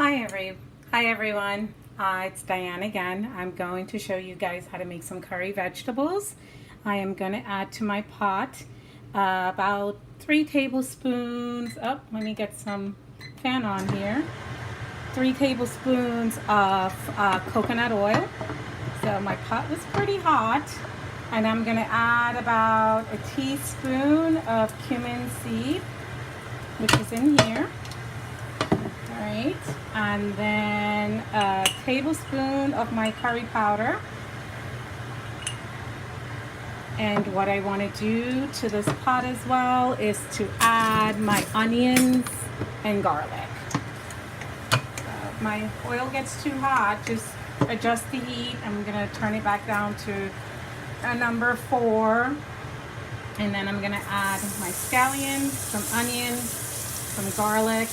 Hi hi everyone. It's Diane again. I'm going to show you guys how to make some curry vegetables. I am going to add to my pot about 3 tablespoons. Oh, let me get some fan on here. 3 tablespoons of coconut oil. So my pot was pretty hot, and I'm going to add about a teaspoon of cumin seed, which is in here. Right, and then a tablespoon of my curry powder. And what I want to do to this pot as well is to add my onions and garlic. If my oil gets too hot, just adjust the heat. I'm going to turn it back down to a number 4. And then I'm going to add my scallions, some onions, some garlic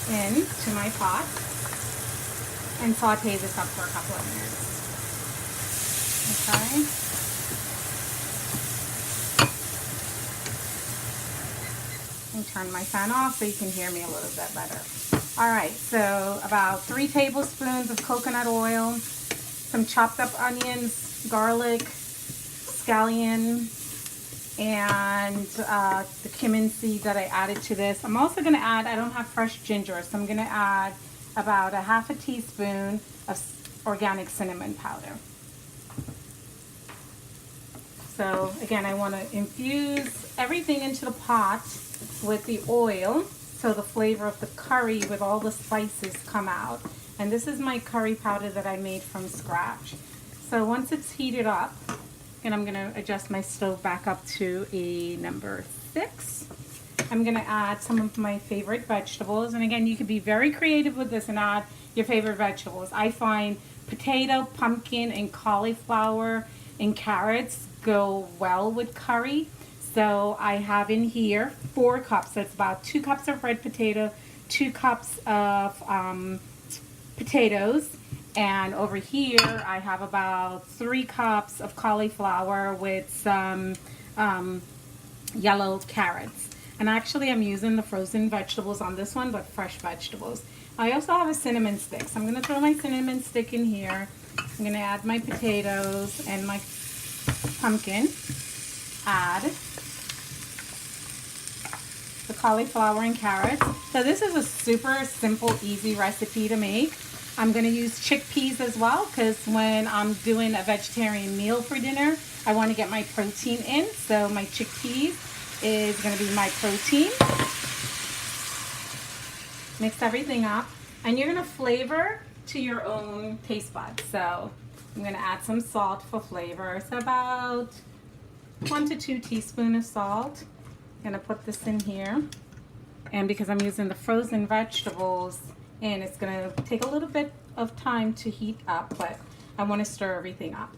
into my pot and saute this up for a couple of minutes. Okay. And turn my fan off so you can hear me a little bit better. All right, so about 3 tablespoons of coconut oil, some chopped up onions, garlic, scallion, and the cumin seed that I added to this. I'm also going to add, I don't have fresh ginger, so I'm going to add about a half a teaspoon of organic cinnamon powder. So again, I want to infuse everything into the pot with the oil so the flavor of the curry with all the spices come out. And this is my curry powder that I made from scratch. So once it's heated up, and I'm going to adjust my stove back up to a number 6. I'm going to add some of my favorite vegetables. And again, you can be very creative with this and add your favorite vegetables. I find potato, pumpkin, and cauliflower and carrots go well with curry. So I have in here 4 cups. That's about 2 cups of red potato, 2 cups of potatoes. And over here, I have about 3 cups of cauliflower with some yellow carrots. And actually, I'm using the frozen vegetables on this one, but fresh vegetables. I also have a cinnamon stick. So I'm going to throw my cinnamon stick in here. I'm going to add my potatoes and my pumpkin. Add the cauliflower and carrots. So this is a super simple, easy recipe to make. I'm going to use chickpeas as well because when I'm doing a vegetarian meal for dinner, I want to get my protein in. So my chickpeas is going to be my protein. Mix everything up, and you're going to flavor to your own taste buds. So I'm going to add some salt for flavor. So about 1 to 2 teaspoons of salt. I'm going to put this in here. And because I'm using the frozen vegetables, and it's going to take a little bit of time to heat up, but I want to stir everything up.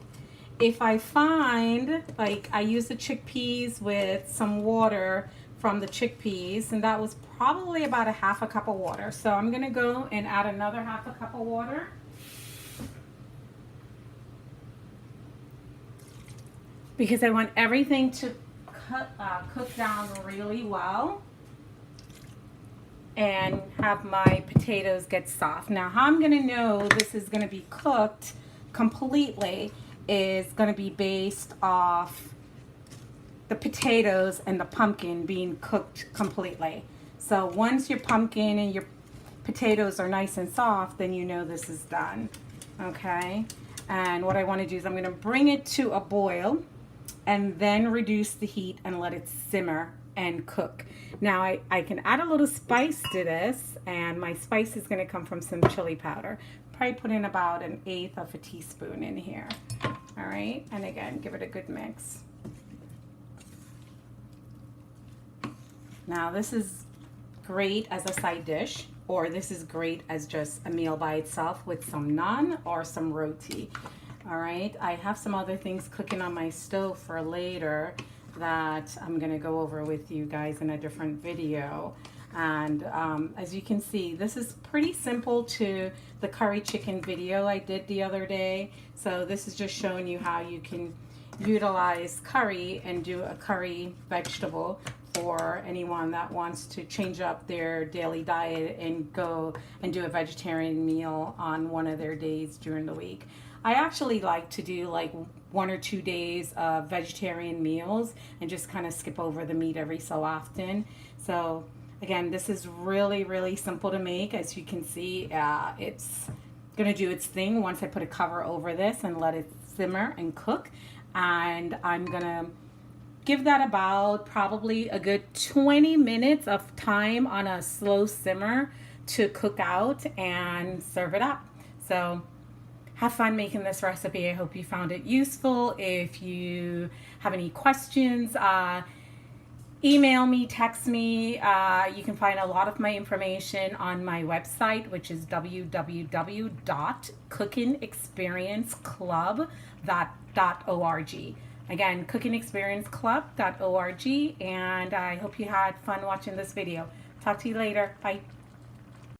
If I find, like, I use the chickpeas with some water from the chickpeas, and that was probably about a half a cup of water. So I'm going to go and add another half a cup of water. Because I want everything to cook down really well and have my potatoes get soft. Now, how I'm going to know this is going to be cooked completely is going to be based off the potatoes and the pumpkin being cooked completely. So once your pumpkin and your potatoes are nice and soft, then you know this is done. Okay? And what I want to do is I'm going to bring it to a boil and then reduce the heat and let it simmer and cook. Now I can add a little spice to this, and my spice is going to come from some chili powder. Probably put in about 1/8 of a teaspoon in here. All right, and again, give it a good mix. Now this is great as a side dish, or this is great as just a meal by itself with some naan or some roti. All right, I have some other things cooking on my stove for later that I'm going to go over with you guys in a different video. And as you can see, this is pretty simple to the curry chicken video I did the other day. So this is just showing you how you can utilize curry and do a curry vegetable for anyone that wants to change up their daily diet and go and do a vegetarian meal on one of their days during the week. I actually like to do like 1 or 2 days of vegetarian meals and just kind of skip over the meat every so often. So again, this is really, really simple to make. As you can see, it's gonna do its thing once I put a cover over this and let it simmer and cook. And I'm gonna give that about probably a good 20 minutes of time on a slow simmer to cook out and serve it up. So have fun making this recipe. I hope you found it useful. If you have any questions, email me, text me. You can find a lot of my information on my website, which is www.cookingexperienceclub.org. Again, cookingexperienceclub.org, and I hope you had fun watching this video. Talk to you later. Bye.